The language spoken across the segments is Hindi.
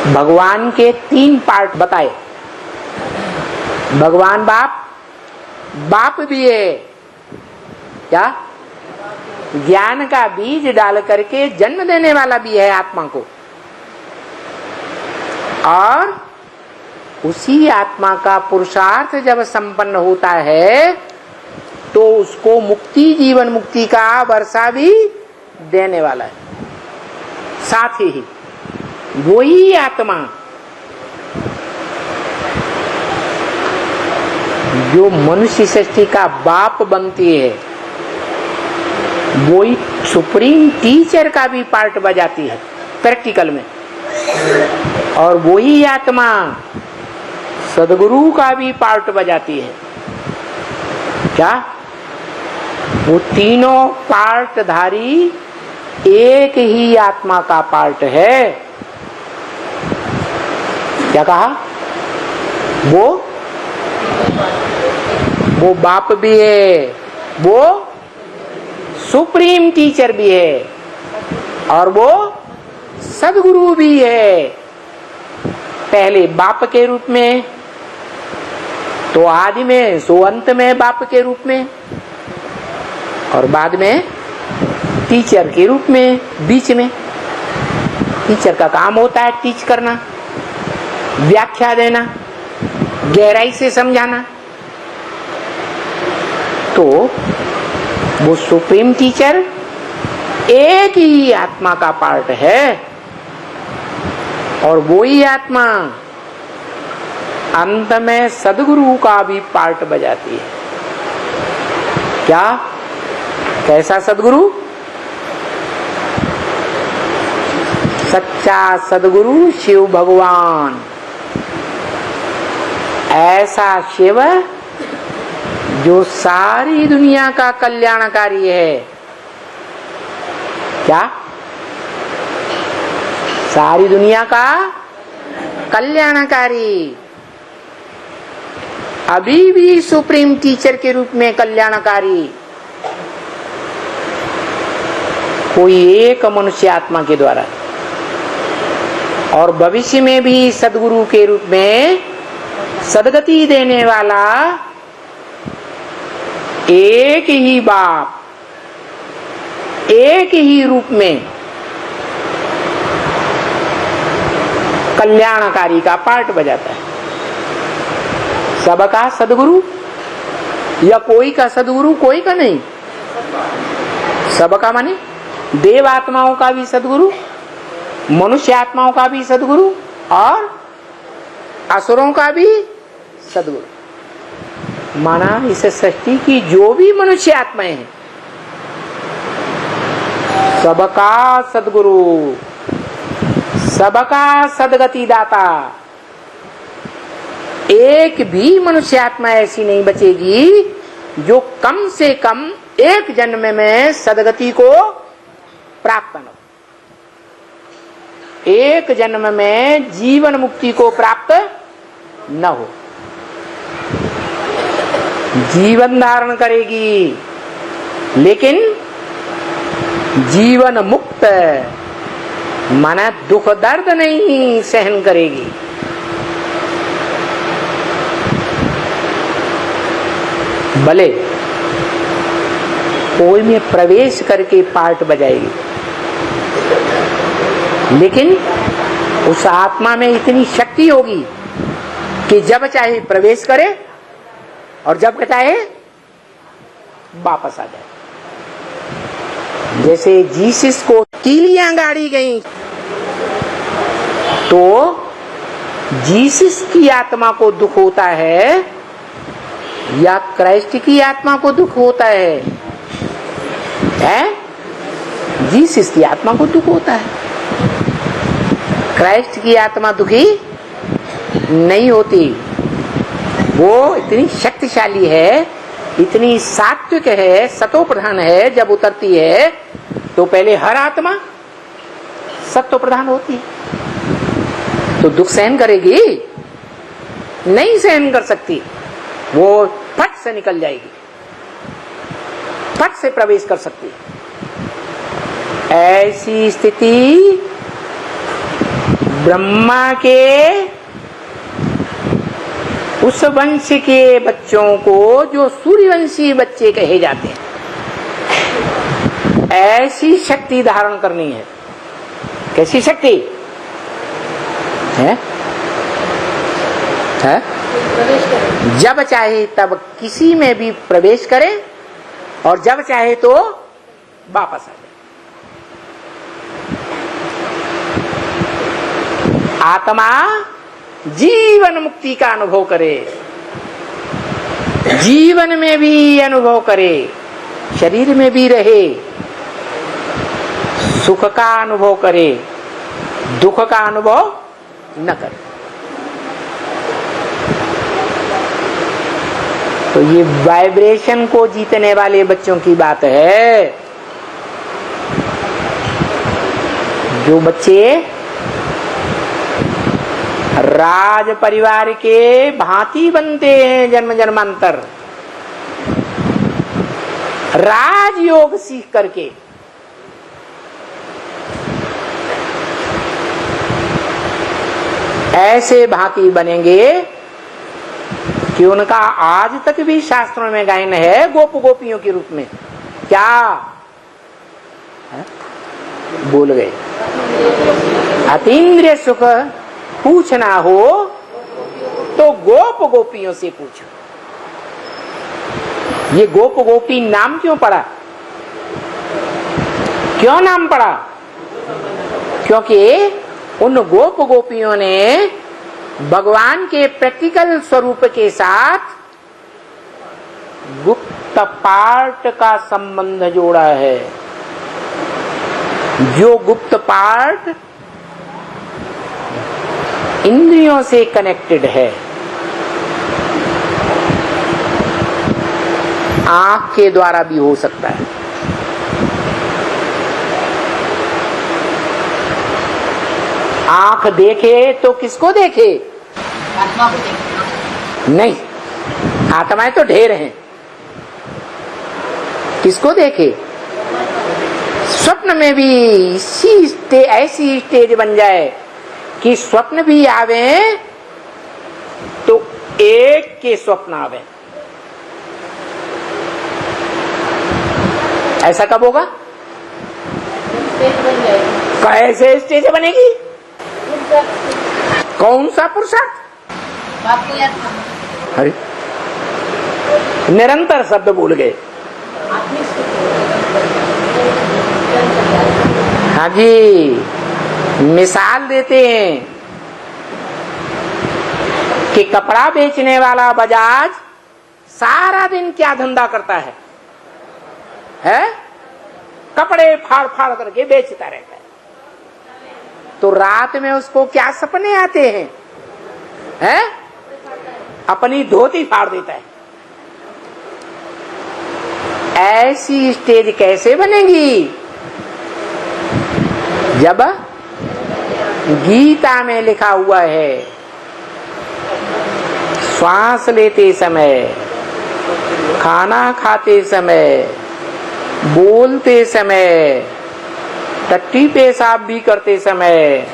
भगवान के 3 पार्ट बताए। भगवान बाप भी है, क्या ज्ञान का बीज डाल करके जन्म देने वाला भी है आत्मा को, और उसी आत्मा का पुरुषार्थ जब संपन्न होता है तो उसको मुक्ति, जीवन मुक्ति का वर्षा भी देने वाला है। साथ ही वही आत्मा जो मनुष्य सृष्टि का बाप बनती है, वही सुप्रीम टीचर का भी पार्ट बजाती है प्रैक्टिकल में, और वही आत्मा सदगुरु का भी पार्ट बजाती है। क्या वो तीनों पार्टधारी एक ही आत्मा का पार्ट है। क्या कहा? वो बाप भी है, वो सुप्रीम टीचर भी है, और वो सदगुरु भी है। पहले बाप के रूप में, तो आदि में सो अंत में बाप के रूप में, और बाद में टीचर के रूप में बीच में। टीचर का काम होता है टीच करना, व्याख्या देना, गहराई से समझाना। तो वो सुप्रीम टीचर एक ही आत्मा का पार्ट है, और वो ही आत्मा अंत में सदगुरु का भी पार्ट बजाती है। क्या? कैसा सदगुरु? सच्चा सदगुरु शिव भगवान। ऐसा शिव जो सारी दुनिया का कल्याणकारी है। क्या? सारी दुनिया का कल्याणकारी, अभी भी सुप्रीम टीचर के रूप में कल्याणकारी। कोई एक मनुष्य आत्मा के द्वारा, और भविष्य में भी सदगुरु के रूप में सदगति देने वाला एक ही बाप, एक ही रूप में कल्याणकारी का पार्ट बजाता है। सबका सदगुरु, या कोई का सदगुरु, कोई का नहीं, सबका माने देव आत्माओं का भी सदगुरु, मनुष्य आत्माओं का भी सदगुरु, और असुरों का भी सदगुरु। माना इस सृष्टि की जो भी मनुष्य आत्माएं हैं, सबका सदगुरु, सबका सदगति दाता। एक भी मनुष्य आत्मा ऐसी नहीं बचेगी जो कम से कम एक जन्म में सदगति को प्राप्त न हो, एक जन्म में जीवन मुक्ति को प्राप्त न हो। जीवन धारण करेगी लेकिन जीवन मुक्त, माना दुख दर्द नहीं सहन करेगी। भले कोई में प्रवेश करके पार्ट बजाएगी, लेकिन उस आत्मा में इतनी शक्ति होगी कि जब चाहे प्रवेश करे और जब चाहे वापस आ जाए। जैसे जीसस को कीलियां गाड़ी गई, तो जीसस की आत्मा को दुख होता है या क्राइस्ट की आत्मा को दुख होता है? जीसस की आत्मा को दुख होता है। क्राइस्ट की आत्मा दुखी नहीं होती। वो इतनी शक्तिशाली है, इतनी सात्विक है, सतो प्रधान है। जब उतरती है तो पहले हर आत्मा सत्व प्रधान होती है, तो दुख सहन करेगी? नहीं सहन कर सकती। वो फट से निकल जाएगी, फट से प्रवेश कर सकती है। ऐसी स्थिति ब्रह्मा के उस वंश के बच्चों को जो सूर्यवंशी बच्चे कहे जाते हैं, ऐसी शक्ति धारण करनी है। कैसी शक्ति है? जब चाहे तब किसी में भी प्रवेश करे और जब चाहे तो वापस आ जाए। आत्मा जीवन मुक्ति का अनुभव करे, जीवन में भी अनुभव करे, शरीर में भी रहे, सुख का अनुभव करे, दुख का अनुभव न करे। तो ये वाइब्रेशन को जीतने वाले बच्चों की बात है। जो बच्चे राज परिवार के भांति बनते हैं जन्म जन्मांतर, राजयोग सीख करके ऐसे भांति बनेंगे कि उनका आज तक भी शास्त्रों में गायन है गोप गोपियों के रूप में। क्या है? बोल गए। अतीन्द्रिय सुख पूछना हो तो गोप गोपियों से पूछो। ये गोप गोपी नाम क्यों पड़ा? क्यों नाम पड़ा? क्योंकि उन गोप गोपियों ने भगवान के प्रैक्टिकल स्वरूप के साथ गुप्त पार्ट का संबंध जोड़ा है। जो गुप्त पार्ट इंद्रियों से कनेक्टेड है, आंख के द्वारा भी हो सकता है। आंख देखे तो किसको देखे? आत्मा को देखे। नहीं, आत्माएं तो ढेर हैं। किसको देखे? स्वप्न में भी ऐसी स्टेज बन जाए कि स्वप्न भी आवे तो एक के स्वप्न आवे। ऐसा कब होगा? कैसे स्टेज बनेगी? कौन सा पुरुषार्थ? अरे निरंतर शब्द भूल गए। हाँ जी, मिसाल देते हैं कि कपड़ा बेचने वाला बजाज सारा दिन क्या धंधा करता है? कपड़े फाड़ फाड़ करके बेचता रहता है। तो रात में उसको क्या सपने आते हैं? अपनी धोती फाड़ देता है। ऐसी स्टेज कैसे बनेगी? जब गीता में लिखा हुआ है, श्वास लेते समय, खाना खाते समय, बोलते समय, टट्टी पेशाब भी करते समय,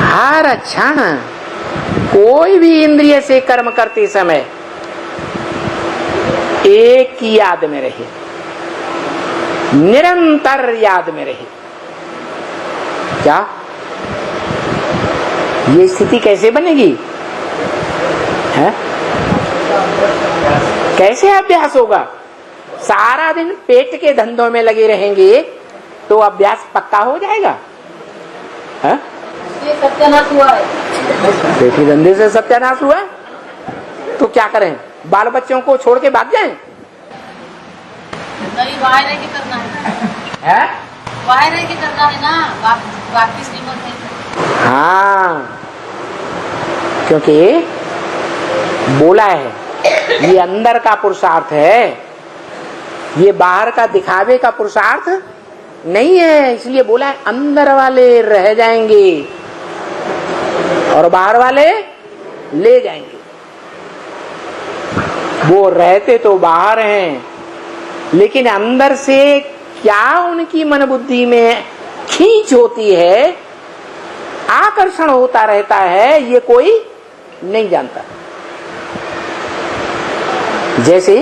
हर क्षण कोई भी इंद्रिय से कर्म करते समय एक की याद में रहे, निरंतर याद में रहे। क्या ये स्थिति कैसे बनेगी? कैसे अभ्यास होगा? सारा दिन पेट के धंधों में लगे रहेंगे तो अभ्यास पक्का हो जाएगा? ये सत्यानाश हुआ है। पेट के धंधे से सत्यानाश हुआ तो क्या करें? बाल बच्चों को छोड़ के भाग जाएं? नहीं, बाहर रह के करना है। बाहर रह के करना है ना, बाकी श्रीमत है। हाँ, क्योंकि बोला है ये अंदर का पुरुषार्थ है, ये बाहर का दिखावे का पुरुषार्थ नहीं है। इसलिए बोला है अंदर वाले रह जाएंगे और बाहर वाले ले जाएंगे। वो रहते तो बाहर हैं, लेकिन अंदर से क्या उनकी मन बुद्धि में खींच होती है आकर्षण होता रहता है, ये कोई नहीं जानता। जैसे